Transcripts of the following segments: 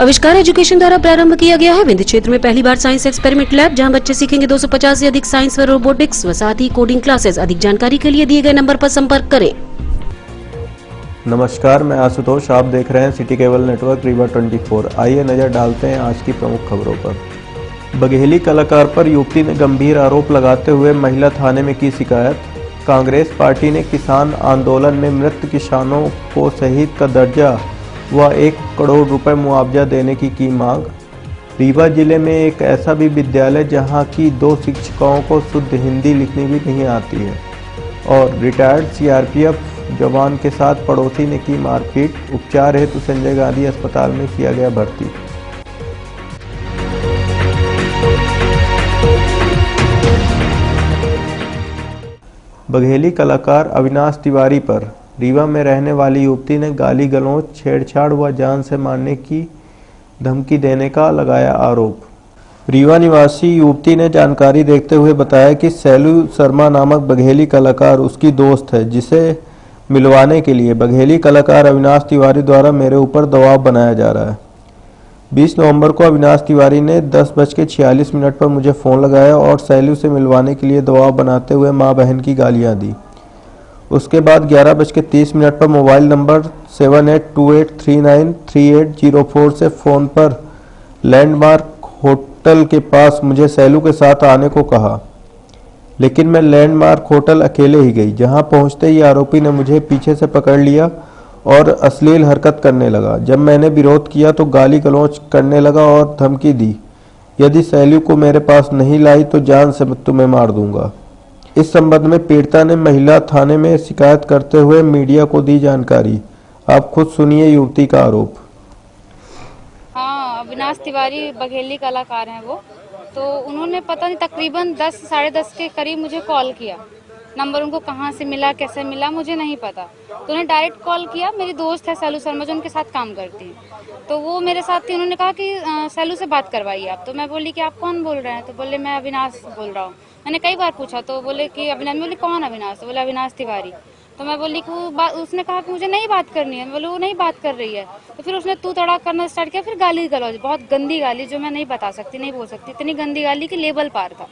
आविष्कार एजुकेशन द्वारा प्रारंभ किया गया है विंध्य क्षेत्र में पहली बार साइंस एक्सपेरिमेंट लैब, जहां बच्चे सीखेंगे 250 से अधिक साइंस व रोबोटिक्स व साथ ही कोडिंग क्लासेस। अधिक जानकारी के लिए दिए गए नंबर पर संपर्क करें। नमस्कार, मैं आशुतोष। आप देख रहे हैं सिटी केबल नेटवर्क रीवा 24। आइए नजर डालते हैं आज की प्रमुख खबरों पर। बघेली कलाकार पर युवती ने गंभीर आरोप लगाते हुए महिला थाने में की शिकायत। कांग्रेस पार्टी ने किसान आंदोलन में मृत किसानों को शहीद का दर्जा व 1 करोड़ रुपए मुआवजा देने की मांग। रीवा जिले में एक ऐसा भी विद्यालय जहां की 2 शिक्षिकाओं को शुद्ध हिंदी लिखनी भी नहीं आती है। और रिटायर्ड सीआरपीएफ जवान के साथ पड़ोसी ने की मारपीट। उपचार हेतु संजय गांधी अस्पताल में किया गया भर्ती। बघेली कलाकार अविनाश तिवारी पर रीवा में रहने वाली युवती ने गाली गलौज, छेड़छाड़ व जान से मारने की धमकी देने का लगाया आरोप। रीवा निवासी युवती ने जानकारी देते हुए बताया कि सैलू शर्मा नामक बघेली कलाकार उसकी दोस्त है, जिसे मिलवाने के लिए बघेली कलाकार अविनाश तिवारी द्वारा मेरे ऊपर दबाव बनाया जा रहा है। 20 नवंबर को अविनाश तिवारी ने 10:46 पर मुझे फ़ोन लगाया और सैलू से मिलवाने के लिए दबाव बनाते हुए मां बहन की गालियां दी। उसके बाद 11:30 पर मोबाइल नंबर 7828393804 से फ़ोन पर लैंडमार्क होटल के पास मुझे सैलू के साथ आने को कहा, लेकिन मैं लैंडमार्क होटल अकेले ही गई। जहां पहुंचते ही आरोपी ने मुझे पीछे से पकड़ लिया और अश्लील हरकत करने लगा। जब मैंने विरोध किया तो गाली गलौज करने लगा और धमकी दी, यदि सैलू को मेरे पास नहीं लाई तो जान से तुम्हें मार दूंगा। इस संबंध में पीड़िता ने महिला थाने में शिकायत करते हुए मीडिया को दी जानकारी। आप खुद सुनिए युवती का आरोप। हाँ, अविनाश तिवारी बघेली कलाकार हैं वो। तो उन्होंने पता नहीं तकरीबन 10 साढ़े 10 के करीब मुझे कॉल किया। नंबर उनको कहाँ से मिला, कैसे मिला, मुझे नहीं पता। तो उन्हें डायरेक्ट कॉल किया। मेरी दोस्त है सैलू शर्मा, जो उनके साथ काम करती है, तो वो मेरे साथ थी। उन्होंने कहा कि सैलू से बात करवाइए आप। तो मैं बोली कि आप कौन बोल रहे हैं? तो बोले मैं अविनाश बोल रहा हूँ। मैंने कई बार पूछा तो बोले कि अविनाश। बोली कौन अविनाश? तो बोले अविनाश तिवारी। तो मैं बोली कि उसने कहा कि मुझे नहीं बात करनी है। बोले वो नहीं बात कर रही है। तो फिर उसने तू तड़ा करना स्टार्ट किया। फिर गाली गलौज, बहुत गंदी गाली, जो मैं नहीं बता सकती, नहीं बोल सकती, इतनी गंदी गाली की लेवल पार था।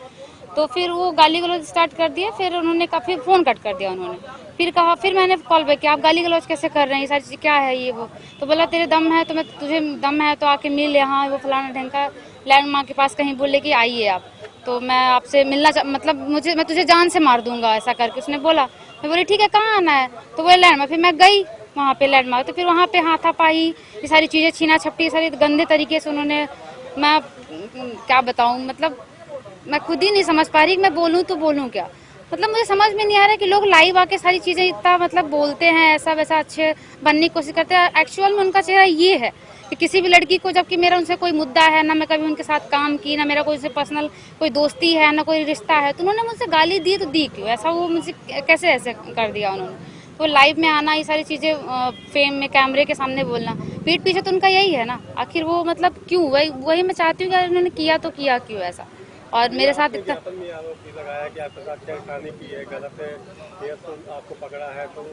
तो फिर वो गाली गलौज स्टार्ट कर दिया। फिर उन्होंने कहा, फिर फ़ोन कट कर दिया उन्होंने। फिर कहा, फिर मैंने कॉल बैक किया, आप गाली गलौज कैसे कर रहे हैं, ये सारी चीज़ क्या है ये वो? तो बोला तेरे दम है तो मैं, तुझे दम है तो आके मिल यहाँ, वो फलाना ढंग का लैंडमार्क के पास कहीं बोले कि आइए आप, तो मैं आपसे मिलना मतलब मैं तुझे जान से मार दूंगा, ऐसा करके उसने बोला। मैं बोली ठीक है, कहाँ आना है? तो वो लैंडमार्क। फिर मैं गई वहाँ पे लैंडमार्क। तो फिर वहाँ पे हाथापाई, ये सारी चीज़ें, छीना छपटी, सारी गंदे तरीके से उन्होंने, मैं क्या बताऊँ, मतलब मैं खुद ही नहीं समझ पा रही कि मैं बोलूँ तो बोलूँ क्या। मतलब मुझे समझ में नहीं आ रहा है कि लोग लाइव आके सारी चीज़ें इतना मतलब बोलते हैं, ऐसा वैसा अच्छे बनने की कोशिश करते हैं। एक्चुअल में उनका चेहरा ये है कि किसी भी लड़की को, जबकि मेरा उनसे कोई मुद्दा है ना, मैं कभी उनके साथ काम की, ना मेरा कोई से पर्सनल कोई दोस्ती है, ना कोई रिश्ता है, तो उन्होंने मुझसे गाली दी तो दी क्यों? ऐसा वो मुझे कैसे ऐसे कर दिया उन्होंने? तो लाइव में आना, ये सारी चीज़ें फेम में कैमरे के सामने बोलना, पीठ पीछे तो उनका यही है ना। आखिर वो मतलब क्यों? वही मैं चाहती हूँ कि उन्होंने किया तो किया क्यों ऐसा? और मेरे साथ इतना लगाया कि आपके साथ छेड़खानी की है, गलत है, ये तो आपको पकड़ा है, तो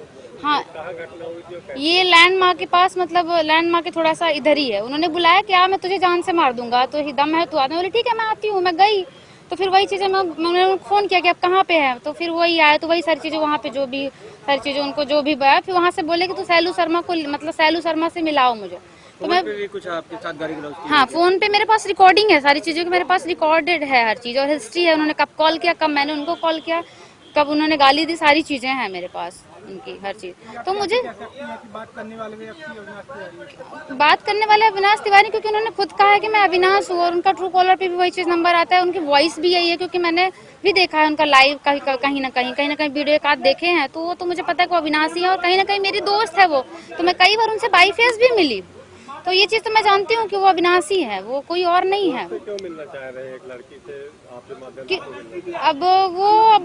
हाँ, कहाँ घटना हुई थी? ये लैंडमार्क के पास, मतलब लैंडमार्क के थोड़ा सा इधर ही है। उन्होंने बुलाया कि मैं तुझे जान से मार दूंगा, तो ही दम है तो आते। बोले ठीक है, मैं आती हूँ। मैं गई तो फिर वही चीज़ें, मैंने फ़ोन किया कि आप कहाँ पे हैं? तो फिर वही आया। तो वही सारी चीज़ें वहाँ पे, जो भी सारी चीज़ें उनको जो भी आया, फिर वहाँ से बोले कि तू सैलू शर्मा को, मतलब सैलू शर्मा से मिलाओ मुझे। तो मैं कुछ आपके साथ गाली गलौज की? हाँ, फ़ोन पे मेरे पास रिकॉर्डिंग है, सारी चीज़ों की मेरे पास रिकॉर्डेड है, हर चीज़ और हिस्ट्री है। उन्होंने कब कॉल किया, कब मैंने उनको कॉल किया, कब उन्होंने गाली दी, सारी चीज़ें हैं मेरे पास उनकी, हर चीज़। तो मुझे बात करने वाले अविनाश तिवारी, क्योंकि उन्होंने खुद कहा है कि मैं अविनाश हूँ, और उनका ट्रू कॉलर पे भी वही चीज़ नंबर आता है, उनकी वॉइस भी यही है, क्योंकि मैंने भी देखा है उनका लाइव कहीं ना कहीं वीडियो एक आध देखे हैं। तो वो तो मुझे पता है कि वो अविनाश ही है, और कहीं ना कहीं मेरी दोस्त है वो। तो मैं कई बार उनसे बाई फेस भी मिली, तो ये चीज़ तो मैं जानती हूँ कि वो अविनाशी है, वो कोई और नहीं है। क्यों मिलना चाह रहे हैं एक लड़की से आपके माध्यम से? अब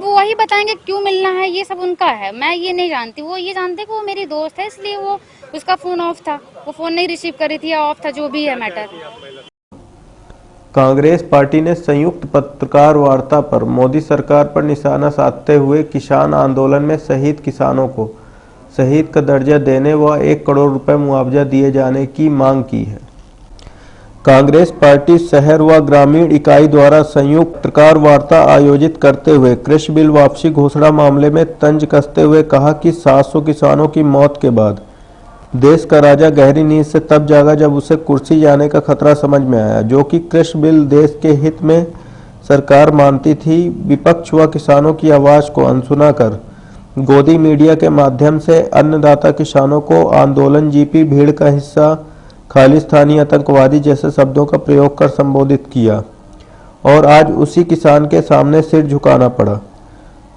वही बताएंगे क्यों मिलना है, ये सब उनका है, मैं ये नहीं जानती। वो ये जानते कि वो मेरी दोस्त है, इसलिए वो, उसका फ़ोन ऑफ था, वो फ़ोन नहीं रिसीव कर रही थी या ऑफ था, जो भी है मैटर। कांग्रेस पार्टी ने संयुक्त पत्रकार वार्ता पर मोदी सरकार पर निशाना साधते हुए किसान आंदोलन में शहीद किसानों को शहीद का दर्जा देने व 1 करोड़ रुपए मुआवजा दिए जाने की मांग की है। कांग्रेस पार्टी शहर व ग्रामीण इकाई द्वारा संयुक्त पत्रकार वार्ता आयोजित करते हुए कृषि बिल वापसी घोषणा मामले में तंज कसते हुए कहा कि 700 किसानों की मौत के बाद देश का राजा गहरी नींद से तब जागा जब उसे कुर्सी जाने का खतरा समझ में आया, जो कि कृषि बिल देश के हित में सरकार मानती थी। विपक्ष व किसानों की आवाज को अनसुना कर गोदी मीडिया के माध्यम से अन्नदाता किसानों को आंदोलन जीपी भीड़ का हिस्सा, खालिस्तानी आतंकवादी जैसे शब्दों का प्रयोग कर संबोधित किया और आज उसी किसान के सामने सिर झुकाना पड़ा।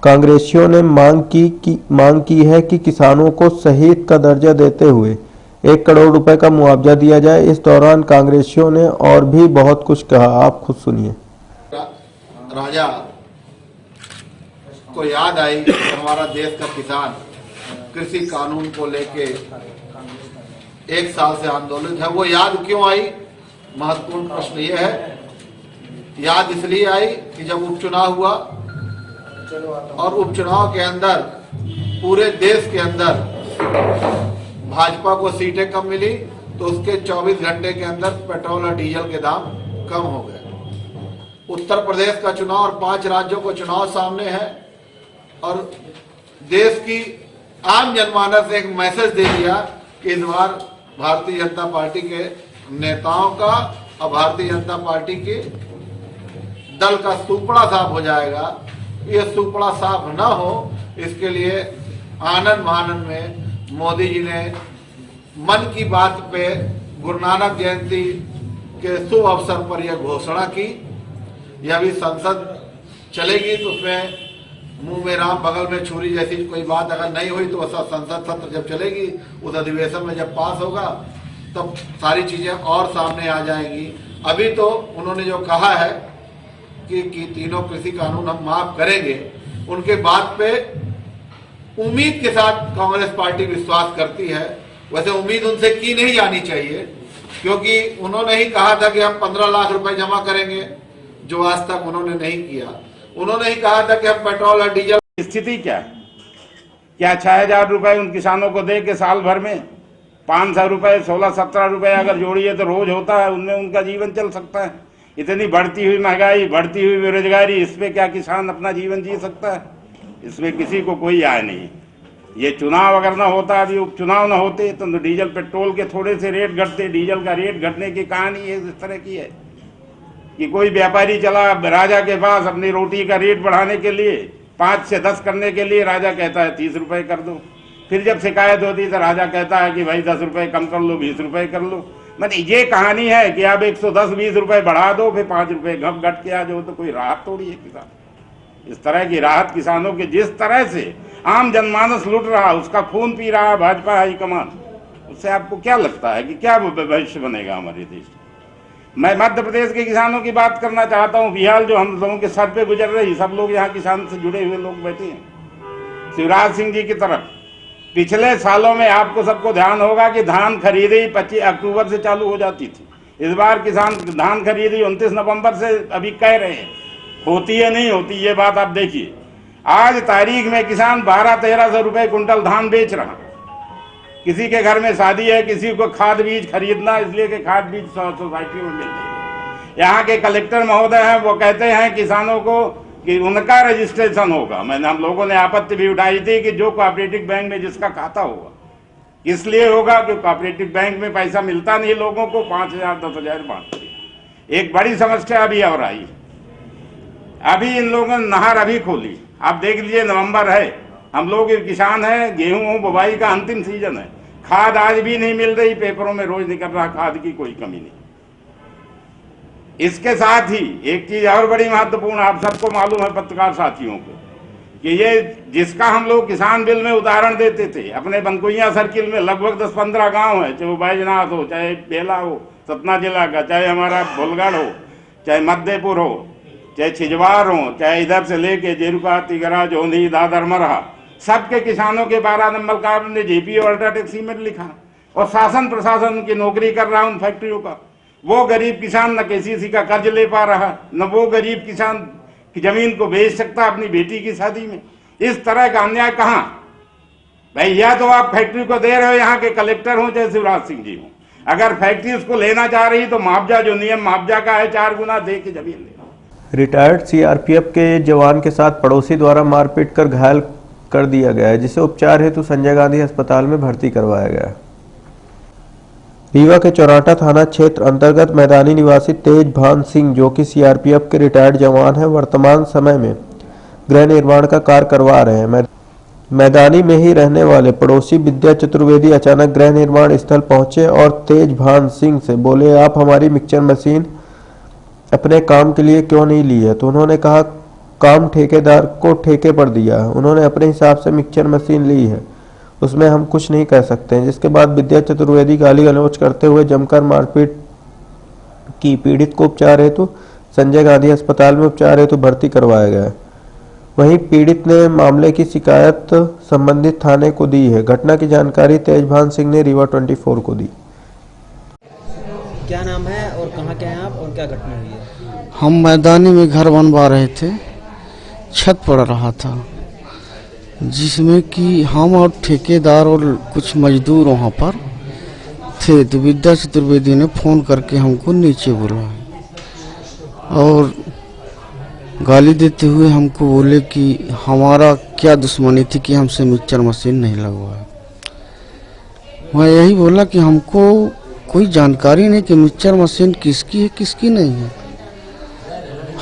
कांग्रेसियों ने मांग की है कि किसानों को शहीद का दर्जा देते हुए 1 करोड़ रुपए का मुआवजा दिया जाए। इस दौरान कांग्रेसियों ने और भी बहुत कुछ कहा, आप खुद सुनिए। राजा को याद आई कि हमारा देश का किसान कृषि कानून को लेके 1 साल से आंदोलित है। वो याद क्यों आई? महत्वपूर्ण प्रश्न ये है। याद इसलिए आई कि जब उपचुनाव हुआ और उपचुनाव के अंदर पूरे देश के अंदर भाजपा को सीटें कम मिली, तो उसके 24 घंटे के अंदर पेट्रोल और डीजल के दाम कम हो गए। उत्तर प्रदेश का चुनाव और 5 राज्यों को चुनाव सामने है और देश की आम जनमानस एक मैसेज दे दिया कि इस बार भारतीय जनता पार्टी के नेताओं का और भारतीय जनता पार्टी के दल का सुपड़ा साफ हो जाएगा। ये सुपड़ा साफ न हो, इसके लिए आनंद मानंद में मोदी जी ने मन की बात पे गुरु नानक जयंती के शुभ अवसर पर यह घोषणा की। यह अभी संसद चलेगी तो उसमें मुंह में राम बगल में छुरी जैसी कोई बात अगर नहीं हुई तो ऐसा संसद सत्र जब चलेगी, उस अधिवेशन में जब पास होगा तब सारी चीजें और सामने आ जाएंगी। अभी तो उन्होंने जो कहा है कि तीनों कृषि कानून हम माफ करेंगे, उनके बात पे उम्मीद के साथ कांग्रेस पार्टी विश्वास करती है। वैसे उम्मीद उनसे की नहीं जानी चाहिए, क्योंकि उन्होंने ही कहा था कि हम 15 लाख रुपए जमा करेंगे, जो आज तक उन्होंने नहीं किया। उन्होंने ही कहा था कि हम पेट्रोल और डीजल। स्थिति क्या है? क्या 6000 रुपए उन किसानों को दे के साल भर में 500 रुपए 16-17 रुपए अगर जोड़िए तो रोज होता है, उनमें उनका जीवन चल सकता है। इतनी बढ़ती हुई महंगाई, बढ़ती हुई बेरोजगारी, इसमें क्या किसान अपना जीवन जी सकता है? इसमें किसी को कोई आय नहीं। ये चुनाव अगर ना होता, अभी उपचुनाव ना होते तो डीजल पेट्रोल के थोड़े से रेट घटते। डीजल का रेट घटने की कहानी इस तरह की है कि कोई व्यापारी चला राजा के पास अपनी रोटी का रेट बढ़ाने के लिए, 5 से 10 करने के लिए, राजा कहता है 30 रुपए कर दो। फिर जब शिकायत होती तो राजा कहता है कि भाई 10 रुपए कम कर लो, 20 रुपए कर लो। मतलब ये कहानी है कि आप 110-20 रुपए बढ़ा दो, फिर 5 रुपए घट के आ जाओ, तो कोई राहत थोड़ी है किसान। इस तरह की राहत किसानों के, जिस तरह से आम जनमानस लुट रहा, उसका खून पी रहा भाजपा हाईकमान, उससे आपको क्या लगता है कि क्या भविष्य बनेगा हमारे देश? मैं मध्य प्रदेश के किसानों की बात करना चाहता हूँ। फिलहाल जो हम लोगों के सर पे गुजर रही, सब लोग यहाँ किसान से जुड़े हुए लोग बैठे हैं। शिवराज सिंह जी की तरफ पिछले सालों में आपको सबको ध्यान होगा कि धान खरीदी 25 अक्टूबर से चालू हो जाती थी। इस बार किसान धान खरीदी 29 नवंबर से अभी कह रहे हैं, होती है नहीं होती, ये बात आप देखिए। आज तारीख में किसान 1200-1300 रुपए कुंटल धान बेच रहा। किसी के घर में शादी है, किसी को खाद बीज खरीदना, इसलिए कि खाद बीज सोसाइटी में मिल रही है। यहाँ के कलेक्टर महोदय हैं, वो कहते हैं किसानों को कि उनका रजिस्ट्रेशन होगा। हम लोगों ने आपत्ति भी उठाई थी कि जो कोऑपरेटिव बैंक में जिसका खाता होगा, इसलिए होगा कि कोऑपरेटिव बैंक में पैसा मिलता नहीं लोगों को, 5000 10,000 बांटते। एक बड़ी समस्या अभी और आई, अभी इन लोगों ने नहर अभी खोली। आप देख लीजिए, नवंबर है, हम लोग किसान हैं, गेहूं बुवाई का अंतिम सीजन है, खाद आज भी नहीं मिल रही। पेपरों में रोज निकल रहा, खाद की कोई कमी नहीं। इसके साथ ही एक चीज और बड़ी महत्वपूर्ण, आप सबको मालूम है पत्रकार साथियों को, कि ये जिसका हम लोग किसान बिल में उदाहरण देते थे, अपने बनकुइया सर्किल में लगभग 10-15 गांव है, चाहे वो बैजनाथ हो, चाहे बेला हो सतना जिला का, चाहे हमारा भोलगढ़ हो, चाहे मध्यपुर हो, चाहे छिजवार हो, चाहे इधर से लेके जेरुका, तिगरा, जोंधी, दादर, मरहा, सबके किसानों के 12 नंबर कार्ड ने जेपी और अल्ट्राटेक सीमेंट लिखा। और शासन प्रशासन की नौकरी कर रहा उन फैक्ट्रियों का। वो गरीब किसान न केसीसी का कर्ज ले पा रहा, न वो गरीब किसान की जमीन को बेच सकता अपनी बेटी की शादी में। इस तरह का अन्याय कहाँ भाई? या तो आप फैक्ट्री को दे रहे हो, यहाँ के कलेक्टर हो चाहे शिवराज सिंह जी हो, अगर फैक्ट्री उसको लेना चाह रही तो मुआवजा जो नियम मुआवजा का है 4 गुना दे के जमीन ले। रिटायर्ड सीआरपीएफ के जवान के साथ पड़ोसी द्वारा मारपीट कर घायल कर दिया गया है, जिसे उपचार हेतु संजय गांधी अस्पताल में भर्ती करवाया गया है। रीवा के चौराटा थाना क्षेत्र अंतर्गत मैदानी निवासी तेज भान सिंह, जो कि सीआरपीएफ के रिटायर्ड जवान हैं, वर्तमान समय में गृह निर्माण का कार्य करवा रहे हैं। मैदानी में ही रहने वाले पड़ोसी विद्या चतुर्वेदी अचानक गृह निर्माण स्थल पहुंचे और तेज भान सिंह से बोले, आप हमारी मिक्सचर मशीन अपने काम के लिए क्यों नहीं ली है? तो उन्होंने कहा, काम ठेकेदार को ठेके पर दिया है, उन्होंने अपने हिसाब से मिक्सचर मशीन ली है, उसमें हम कुछ नहीं कह सकते हैं। जिसके बाद विद्या चतुर्वेदी गाली गलौज करते हुए जमकर मारपीट की। पीड़ित को उपचार हेतु संजय गांधी अस्पताल में उपचार हेतु भर्ती करवाया गया है। वहीं पीड़ित ने मामले की शिकायत संबंधित थाने को दी है। घटना की जानकारी तेजभान सिंह ने रीवा 24 को दी। क्या नाम है और कहाँ के हैं आप और क्या घटना हुई है? हम मैदानी में घर बनवा रहे थे, छत पड़ रहा था, जिसमें कि हम और ठेकेदार और कुछ मजदूर वहाँ पर थे। तो विद्या चतुर्वेदी ने फ़ोन करके हमको नीचे बुलाया और गाली देते हुए हमको बोले कि हमारा क्या दुश्मनी थी कि हमसे मिक्सचर मशीन नहीं लगवाया। मैं यही बोला कि हमको कोई जानकारी नहीं कि मिक्सचर मशीन किसकी है किसकी नहीं है,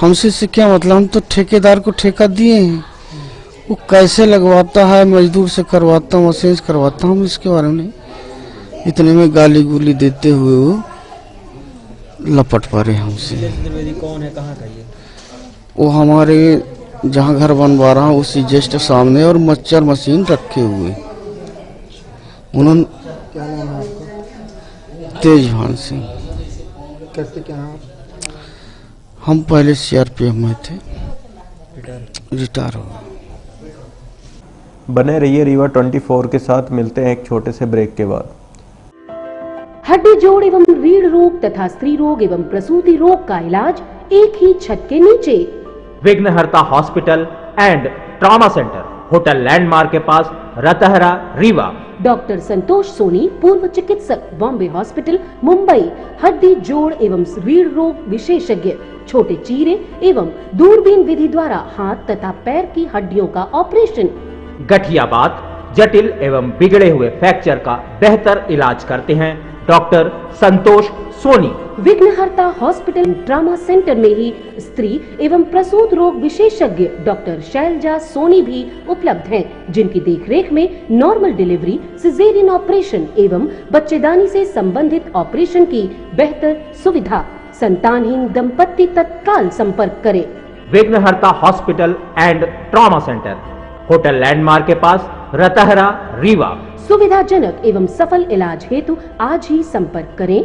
हमसे से क्या मतलब, हम तो ठेकेदार को ठेका दिए हैं, वो कैसे लगवाता है, मजदूर से करवाता हूँ, मशीन से करवाता हूँ, इसके बारे में नहीं। इतने में गाली गुली देते हुए वो लपट पड़े हमसे। कौन है, कहाँ का ये? वो हमारे जहाँ घर बनवा रहा हूँ उसी जस्ट सामने और मच्छर मशीन रखे हुए। उन्होंने क्या नाम है आपका? तेजभान सिंह। करते क्या हैं आप? हम पहले सीआरपीएफ में थे, रिटायर हो गए। बने रहिए रीवा 24 के साथ। मिलते हैं एक छोटे से ब्रेक के बाद। हड्डी जोड़ एवं रीढ़ रोग तथा स्त्री रोग एवं प्रसूति रोग का इलाज एक ही छत के नीचे। विघ्नहर्ता hospital and trauma centre, hotel landmark के पास, रतहरा, रीवा। डॉक्टर संतोष सोनी, पूर्व चिकित्सक, बॉम्बे हॉस्पिटल, मुंबई। हड्डी जोड़ एवं रीढ़ रोग विशेषज्ञ, छोटे चीरे एवं दूरबीन विधि द्वारा हाथ तथा पैर की हड्डियों का ऑपरेशन। गठियाबात, जटिल एवं बिगड़े हुए फ्रैक्चर का बेहतर इलाज करते हैं डॉक्टर संतोष सोनी। विघ्नहर्ता हॉस्पिटल ट्रॉमा सेंटर में ही स्त्री एवं प्रसूत रोग विशेषज्ञ डॉक्टर शैलजा सोनी भी उपलब्ध हैं, जिनकी देखरेख में नॉर्मल डिलीवरी, सिजेरियन ऑपरेशन एवं बच्चेदानी से संबंधित ऑपरेशन की बेहतर सुविधा। संतानहीन दंपत्ति तत्काल संपर्क करें। विघ्नहर्ता hospital and trauma centre, hotel landmark के पास, रतहरा, रीवा। सुविधाजनक एवं सफल इलाज हेतु आज ही संपर्क करें।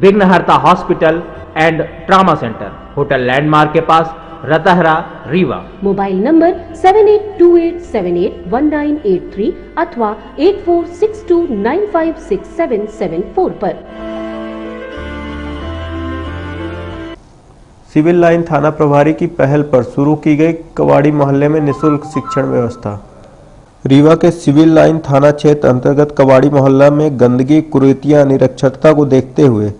विघ्नहर्ता hospital and trauma centre, hotel landmark के पास, रतहरा, रीवा। मोबाइल नंबर 7828781983 अथवा 8462956774 पर। सिविल लाइन थाना प्रभारी की पहल पर शुरू की गई कवाड़ी मोहल्ले में निःशुल्क शिक्षण व्यवस्था। रीवा के सिविल लाइन थाना क्षेत्र अंतर्गत कवाड़ी मोहल्ला में गंदगी, कुरीतियां, निरक्षरता को देखते हुए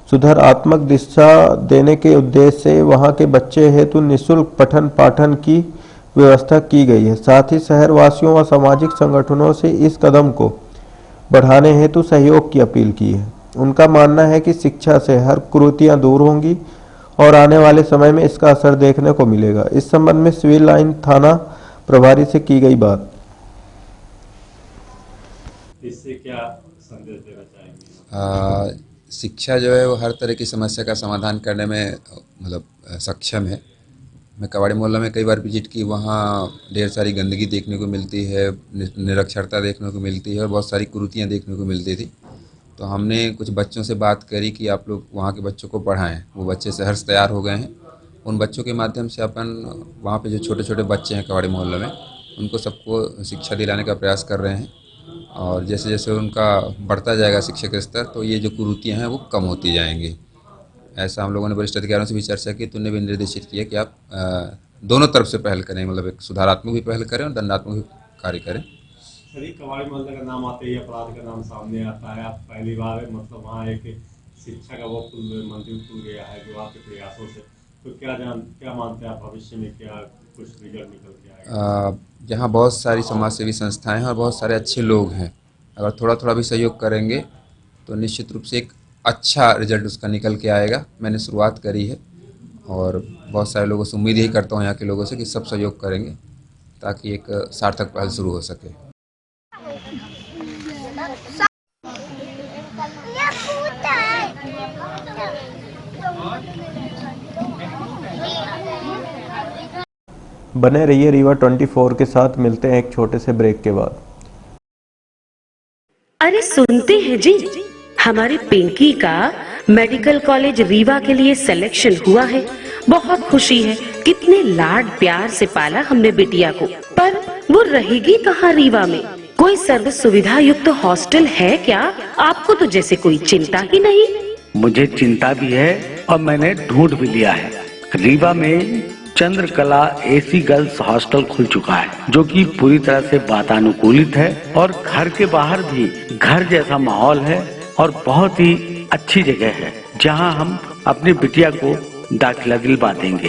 सुधारात्मक दिशा देने के उद्देश्य से वहां के बच्चे हेतु निःशुल्क पठन पाठन की व्यवस्था की गई है। साथ ही शहर वासियों व सामाजिक संगठनों से इस कदम को बढ़ाने हेतु सहयोग की अपील की है। उनका मानना है कि शिक्षा से हर कुरीतियां दूर होंगी और आने वाले समय में इसका असर देखने को मिलेगा। इस संबंध में सिविल लाइन थाना प्रभारी से की गई बात। इससे क्या संदेश देना चाहेंगे? शिक्षा जो है वो हर तरह की समस्या का समाधान करने में मतलब सक्षम है। मैं कवाड़ी मोहल्ला में कई बार विजिट की, वहाँ ढेर सारी गंदगी देखने को मिलती है, निरक्षरता देखने को मिलती है और बहुत सारी कुरीतियाँ देखने को मिलती थी। तो हमने कुछ बच्चों से बात करी कि आप लोग वहाँ के बच्चों को पढ़ाएं। वो बच्चे सहर्ष तैयार हो गए हैं। उन बच्चों के माध्यम से अपन वहाँ पे जो छोटे छोटे बच्चे हैं कवाड़ी मोहल्ला में, उनको सबको शिक्षा दिलाने का प्रयास कर रहे हैं। और जैसे जैसे उनका बढ़ता जाएगा शिक्षा का स्तर, तो ये जो कुरीतियाँ हैं वो कम होती जाएंगी। ऐसा हम लोगों ने वरिष्ठ अधिकारियों से भी चर्चा की, तो उन्हें भी निर्देशित किया कि आप दोनों तरफ से पहल करें, मतलब एक सुधारात्मक भी पहल करें और दंडात्मक भी कार्य करें। यदि कवाड़ी मोहल्ले का नाम आते ही अपराध का नाम सामने आता है। आप पहली बार मतलब वहाँ एक शिक्षा का वो पुल मंदिर खुल गया है जो आपके प्रयासों से, तो क्या मानते हैं आप भविष्य में क्या कुछ रिजल्ट निकल के आएगा? यहाँ बहुत सारी समाजसेवी संस्थाएं हैं और बहुत सारे अच्छे लोग हैं। अगर थोड़ा थोड़ा भी सहयोग करेंगे तो निश्चित रूप से एक अच्छा रिजल्ट उसका निकल के आएगा। मैंने शुरुआत करी है और बहुत सारे लोगों से उम्मीद यही करता हूँ यहाँ के लोगों से कि सब सहयोग करेंगे ताकि एक सार्थक पहल शुरू हो सके। बने रहिए रीवा 24 के साथ। मिलते हैं एक छोटे से ब्रेक के बाद। अरे सुनते हैं जी, हमारे पिंकी का मेडिकल कॉलेज रीवा के लिए सिलेक्शन हुआ है। बहुत खुशी है। कितने लाड प्यार से पाला हमने बिटिया को, पर वो रहेगी कहाँ रीवा में? कोई सर्व सुविधा युक्त हॉस्टल है क्या? आपको तो जैसे कोई चिंता ही नहीं। मुझे चिंता भी है और मैंने ढूंढ भी लिया है। रीवा में चंद्रकला एसी गर्ल्स हॉस्टल खुल चुका है जो कि पूरी तरह से वातानुकूलित है और घर के बाहर भी घर जैसा माहौल है और बहुत ही अच्छी जगह है जहां हम अपनी बिटिया को दाखिला दिलवा देंगे।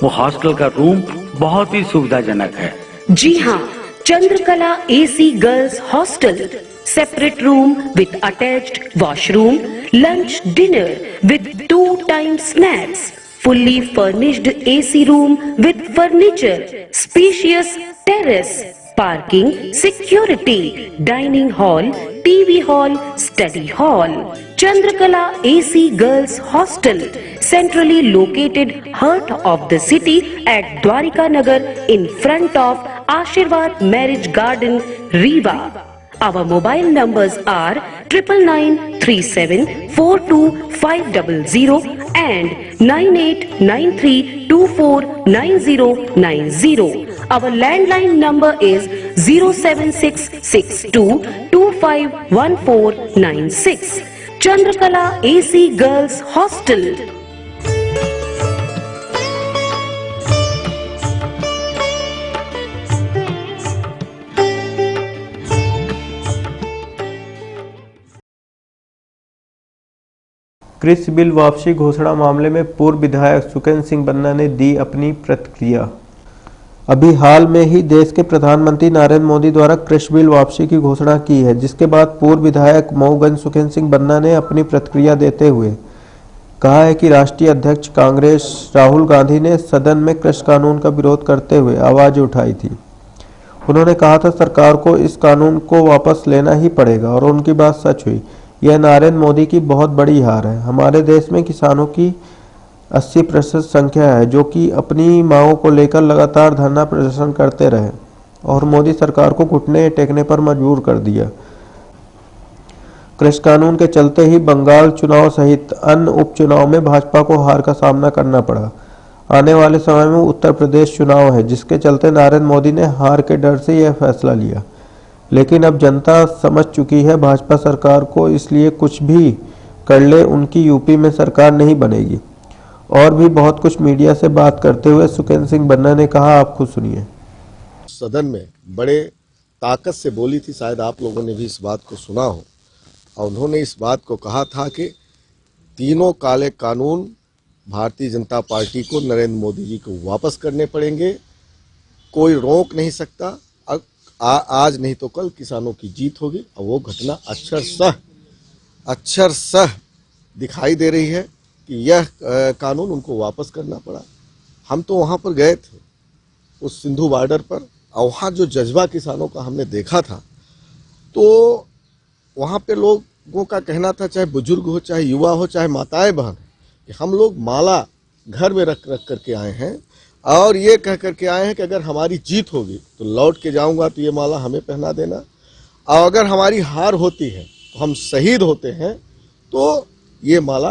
वो हॉस्टल का रूम बहुत ही सुविधाजनक है। जी हाँ, Chandrakala AC girls hostel, separate room with attached washroom, lunch dinner with 2 time snacks, fully furnished AC room with furniture, spacious terrace, parking, security, dining hall, TV hall, study hall. Chandrakala AC Girls Hostel, centrally located heart of the city at Dwarika Nagar in front of Ashirwad Marriage Garden, Rewa. Our mobile numbers are 9937425500 and 9893249090. Our landline number is 07662251496. Chandrakala AC Girls Hostel. कृषि bill वापसी घोषणा मामले में पूर्व विधायक सुखेंद्र सिंह बन्ना ने दी अपनी प्रतिक्रिया। अभी हाल में ही देश के प्रधानमंत्री नरेंद्र मोदी द्वारा कृषि बिल वापसी की घोषणा की है, जिसके बाद पूर्व विधायक मऊगंज सुखेंद्र सिंह बन्ना ने अपनी प्रतिक्रिया देते हुए कहा है कि राष्ट्रीय अध्यक्ष कांग्रेस राहुल गांधी ने सदन में कृषि कानून का विरोध करते हुए आवाज उठाई थी। उन्होंने कहा था सरकार को इस कानून को वापस लेना ही पड़ेगा और उनकी बात सच हुई। यह नरेंद्र मोदी की बहुत बड़ी हार है। हमारे देश में किसानों की 80% संख्या है जो कि अपनी मांगों को लेकर लगातार धरना प्रदर्शन करते रहे और मोदी सरकार को घुटने टेकने पर मजबूर कर दिया। कृषि कानून के चलते ही बंगाल चुनाव सहित अन्य उपचुनाव में भाजपा को हार का सामना करना पड़ा। आने वाले समय में उत्तर प्रदेश चुनाव है, जिसके चलते नरेंद्र मोदी ने हार के डर से यह फैसला लिया। लेकिन अब जनता समझ चुकी है भाजपा सरकार को, इसलिए कुछ भी कर ले उनकी यूपी में सरकार नहीं बनेगी। और भी बहुत कुछ मीडिया से बात करते हुए सुखेंद्र सिंह बन्ना ने कहा, आप खुद सुनिए। सदन में बड़े ताकत से बोली थी, शायद आप लोगों ने भी इस बात को सुना हो, और उन्होंने इस बात को कहा था कि तीनों काले कानून भारतीय जनता पार्टी को नरेंद्र मोदी जी को वापस करने पड़ेंगे, कोई रोक नहीं सकता। आज नहीं तो कल किसानों की जीत होगी। और वो घटना अक्षरशः दिखाई दे रही है कि यह कानून उनको वापस करना पड़ा। हम तो वहाँ पर गए थे उस सिंधु बॉर्डर पर, और वहाँ जो जज्बा किसानों का हमने देखा था, तो वहाँ पे लोगों का कहना था, चाहे बुजुर्ग हो, चाहे युवा हो, चाहे माताएं बहन, कि हम लोग माला घर में रख करके आए हैं और ये कह करके आए हैं कि अगर हमारी जीत होगी तो लौट के जाऊंगा तो ये माला हमें पहना देना, और अगर हमारी हार होती है तो हम शहीद होते हैं तो ये माला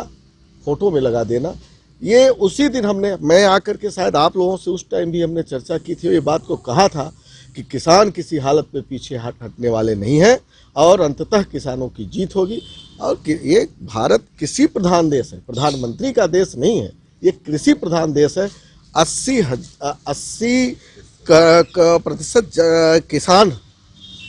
फोटो में लगा देना। ये उसी दिन मैं आकर के, शायद आप लोगों से उस टाइम भी हमने चर्चा की थी, ये बात को कहा था कि किसान किसी हालत में पीछे हटने वाले नहीं हैं और अंततः किसानों की जीत होगी। और ये भारत कृषि प्रधान देश है, प्रधानमंत्री का देश नहीं है, ये कृषि प्रधान देश है। 80% किसान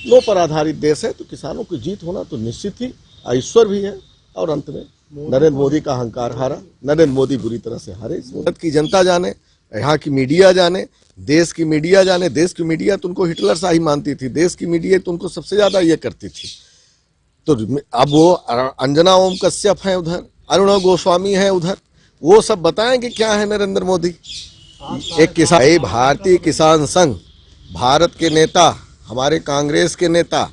लो पर आधारित देश है, तो किसानों की जीत होना तो निश्चित ही ईश्वर भी है। और अंत में नरेंद्र मोदी का अहंकार हारा, नरेंद्र मोदी बुरी तरह से हारे। भारत की जनता जाने, यहाँ की मीडिया जाने, देश की मीडिया जाने। देश की मीडिया तो उनको हिटलर शाही मानती थी, देश की मीडिया तो उनको सबसे ज्यादा ये करती थी। तो अब वो अंजना ओम कश्यप है उधर, अरुण गोस्वामी है उधर, वो सब बताएंगे क्या है नरेंद्र मोदी। एक किसान, भारतीय किसान संघ, भारत के नेता, हमारे कांग्रेस के नेता,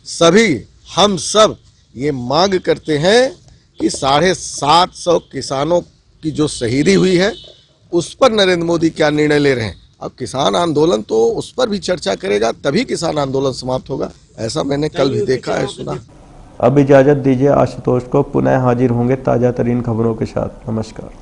सभी हम सब ये मांग करते हैं कि 750 किसानों की जो शहीदी हुई है उस पर नरेंद्र मोदी क्या निर्णय ले रहे हैं। अब किसान आंदोलन तो उस पर भी चर्चा करेगा, तभी किसान आंदोलन समाप्त होगा, ऐसा मैंने कल भी देखा है, सुना। अब इजाजत दीजिए, आशुतोष को पुनः हाजिर होंगे ताजा तरीन खबरों के साथ। नमस्कार।